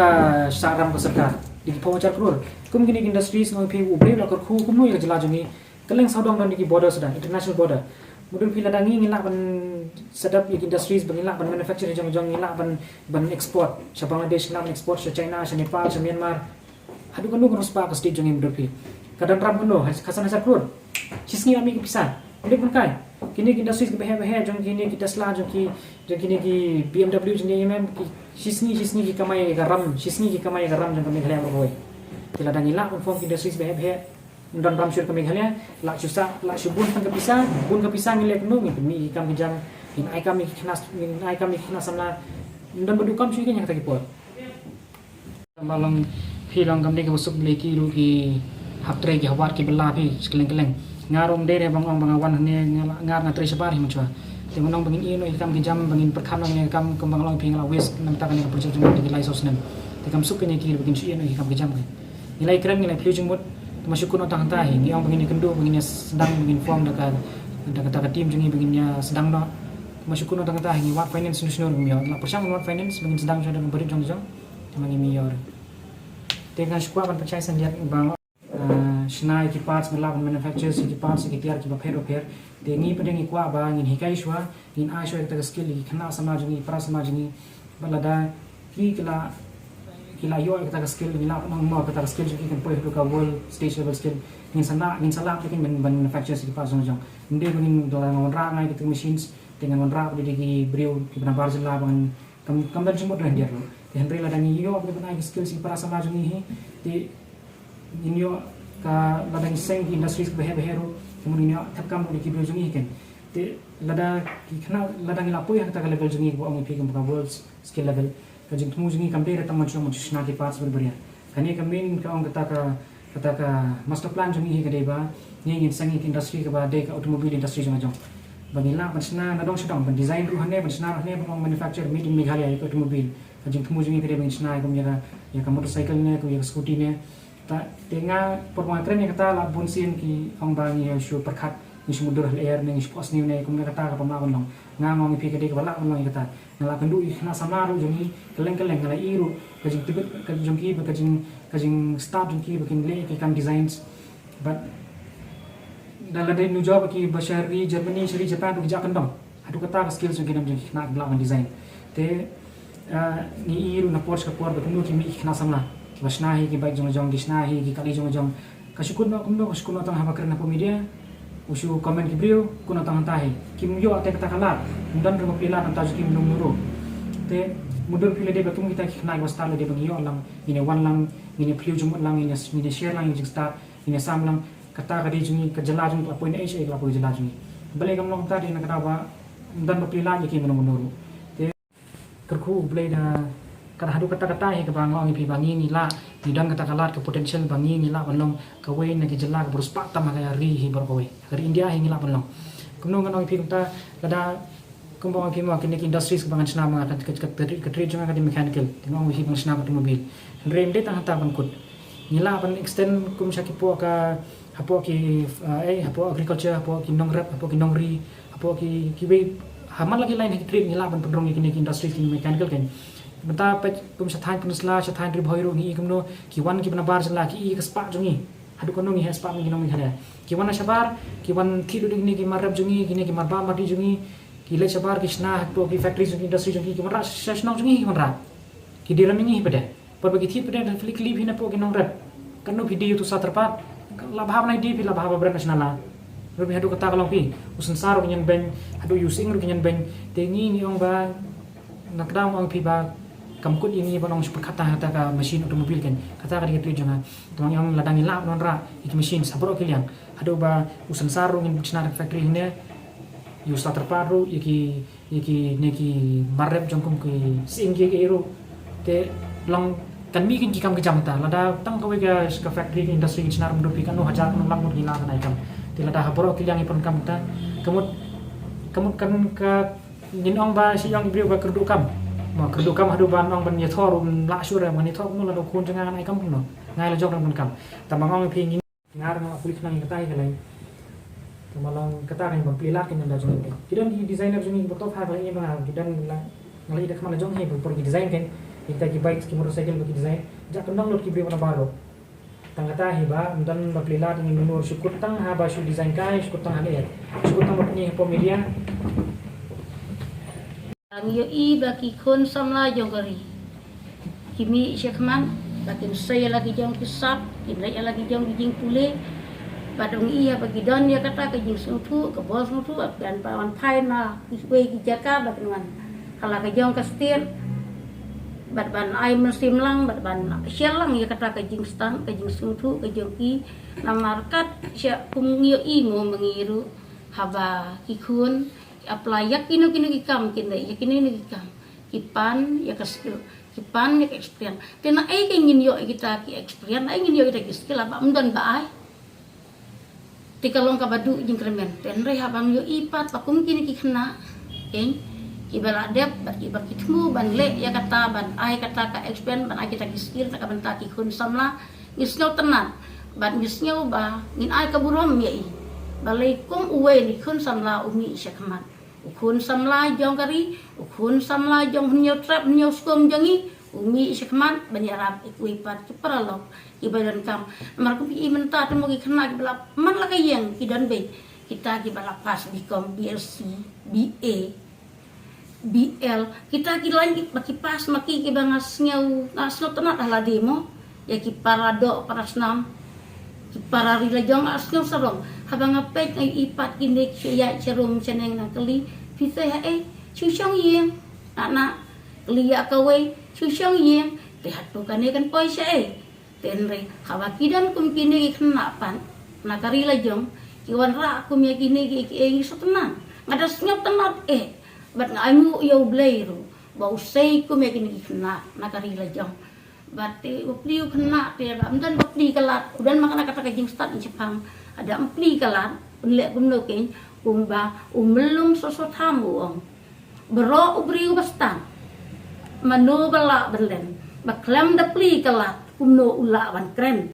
ka saram ka sarkar di pawachar krur kum gini industries no phi ubre la kar khu kum no ya jela jungi kaleng saudong don di border sudah international border mudul phi ladangi ngila ban setup ik industries bangila ban manufacturing jong ngila ban export sa Bangladesh ngila ban export sa China sa Nepal sa Myanmar hadu kan no spa ka stage jongi mudul phi kadang ram no khasan sa krur chisngi ami pisah udah pun kai kini industries ke behe jong kini kita Tesla jong kini ki BMW jong ni mem shisni ki kamai garam jong kami khalya boy tila dangila pun form industries behe dan ram syur kami khalya la shubun tang kapisa bun kapisa ngile kenu mi kam kijang in ai kami khnas samla dan bedukam syur kan yang tak kipot malang hilang kami ke busuk leki ru ki haptre ki hawar ki bella phi keleng ngarong dere bangong bangawan ne ngar ngatri sebar himun chwa te monong bangin ino ikam kijam bangin perkham nang kam kembang long pingla west nam ta kan ke project jung de lai sosnem te kam suk ne ki bangin shi ino ikam kijam nilai keren nilai plu jumut masuk kuno tang tahi ni ong bangin kendo bangin sedang bangin form dekat kata tim jungi bangin sedang no masuk kuno tang tahi ni wat finance national mi la persang wat finance bangin sedang sudah memberi jong bangin mi yor te kan shukwa ban percaya sandiat bang Shnai ki parts melab manufacturers ki parts ki tiar ki ba pher te ni pedeng ki kwa ba ngin hikai shwa ngin a shwa ta skill ki khana samaj ni pra samaj ni balada kila yo ta skill ni la ma ta skill ki kan poi ka world stage level skill ngin sala ki ban manufacturers ki parts jong inde ngin do la ngon ra ngai ki machines dengan ngon ra di ki brew ki bana bar jela ban kam dan jumot ran dia lo te henry la dangi yo ki bana ki skill si pra samaj ni hi te inyo ka ladang seng industries behe ro kemudian thapkam di kibro jungi ken te lada ki khna ladang la poi ta level jungi bo ang phi kam world skill level ka jing tumu jungi kam dere tamang chom chna ki parts berberian kani ka min ka ong kata ka master plan jungi hi ka deba ni ngin sangi industry ka ba de ka automobile industry jong bangila bansna na dong sedang ban design ru hane bansna hane bang manufacture made in Meghalaya ka automobile ka jing tumu jungi ka de bansna ka ya ka motorcycle ne ko ya scooty ne ta tenga permuatan yang kata la bunsin ki ong bangi shu perkat ni sumudur air ni spos ni ne kum kata ka pamlawan long ngangong pi kede bala long kata ngala kendu na samaru jumi keleng ngala iru kajing tibet kajing ki kajing start ki bakin le ki kan designs but dalam de nu job ki bashari Germany shari Japan tu jakan dong adu kata skills jung kinam jung na bala design te ni iru na Porsche ka por bakin ki mi khna samla Wasnahi ki baik jong disnahi ki kali jong kasukun no kumno kasukun tang haba kerna pemedia usu komen ki brio kuno tang tahi kim yo ate kata kala dan ro pila anta juki minum nuro te mudur pila de batum kita ki nai wasta le de bang yo lang ine wan lang ine pliu jum lang ine share lang jing start ine sam lang kata kadi jungi ka jela jung apoin ha la po jela jungi bale kam long ta de na kata ba dan ro pila ki minum nuro te kerku bale da kada hadu kata-kata he ke bangong pi bangi ni la ni dan kata kalat ke potential bangi ni la banlong ke we na ki jela ke beruspak tam kaya ri hi berkowe dari India hi ni la banlong kumno ngan pi kumta kada kumbang pi ma kini industries ke bangan senama ka trade jong ka di mechanical tengong hi bang senama mobil rende tang ta ban kut ni la ban extend kum syaki po ka hapo ki hapo agriculture hapo ki nongrap hapo ki nongri hapo ki we hamal lagi lain ki trade ni la ban pendrong kini industries ki mechanical kan beta pe kum sathan punusla sathan ri bhoiro ngi kumno ki wan ki bana bar jala ki ka spa jungi hadu kono ngi spa ngi nong khare ki wan sabar ki wan thi du ni ki marab jungi ki ne ki marba mati jungi ki le sabar ki sna to ki factory jungi industry jungi ki mara sesnong jungi ki mara ki diram ngi pede por bagi thi pede flick live hina po ki nong rap kanu video tu satrpat la bhavna di pi la bhava brand nasional rubi hadu kata kalong pi usun saru nyen ben hadu using ru nyen ben te ngi ong ba nakdam ong pi ba kamkut ini banong super kata ka mesin automobil kan kata ka dikit jangan tuang yang ladang ilap non ra iki mesin sabro kiliang ado ba usan saru ngin china factory ne yu starter paru iki neki marep jongkum ki singge ke ero te long kan mi kin kam kejam ta lada tang ka wega ka factory industry china rum rupi kan no hajar no lang mut gila na ikam te lada habro kiliang ipon kam ta kamut kan ka ninong ba si yang ibrio ba kerdu kam ma kerdu kam hadu ban ong ban ye thor la sure man ye thor no la do kun jangan ai kam no ngai la jok ban kam tamang ong phi ngin ngar no pulik nang katai kalai tamalong katai ban pilat kin da jong kidan di designer jong ni botop ha ba ye ba kidan la ngali da khamala jong he por ki design ken kita ki bike ki motorcycle bagi design jak kendang lot ki beri warna baru tangata hiba dan baklila dengan menur syukur tang ha ba shu design kai syukur tang hale syukur tang bapni pemedia ang yo I baki kon samla jongari kimi syekman bakin saya lagi jong kisap kinai lagi jong jing pule padong iya bagi don ya kata ke jing sutu ke bos sutu dan pawan pai na iswe ki jaka bakin wan kala ke jong kastir bat ban ai musim lang bat ban syelang ya kata ke jing stan ke jing sutu ke jong ki namarkat sya kum yo I mo mengiru haba kikun apply yakino kino kikam kinai yakino ni kikam kipan ya kastil kipan ya experience tena ai ingin yo kita ki experience ai ingin yo kita ki skill apa mdan ba ai tikalong kabadu jing kremen ten re habang yo ipat pakum kini ki kena en ki baladep bagi bagi temu ban le ya kata ban ai kata ka experience ban ai kita ki skill tak benta ki kun samla ngisnyo tenan ban ngisnyo ba ngin ai kaburom ya I balai kum uwe ni kun samla umi syakman ukun samla jong kari ukun samla jong hnyo trap hnyo skom jangi umi syakman banyarab ikui pat paralok ibadan kam mar ku I menta temu ki kena ki bala man la kayeng ki dan be kita ki bala pas bikom BSc BA BL kita ki lain ki baki pas maki ki bangas ngau ngaslo tenat lah demo ya ki parado parasnam ki parari la jong asno sarong habang apet ai ipat kinek ya cerum ceneng na keli pise ha chusyong yeng anak liya kawe chusyong yeng tehat tu kan poi sya tenre kawakidan kum kini kena pan nakari la jong kiwan ra kum ya kini ki sotenan ngada senyap tenat bat ngamu yo blairu bau sei kum ya kini kena nakari la jong bati upliu kena te ba mdan bapli kalat udan makana kata kajing start in Jepang ada ampli kalat unlek kum no ken kumba umelum sosot hamu ong bero ubriu bastan manu bala berlen baklam dapli kalat kumno ula wan kren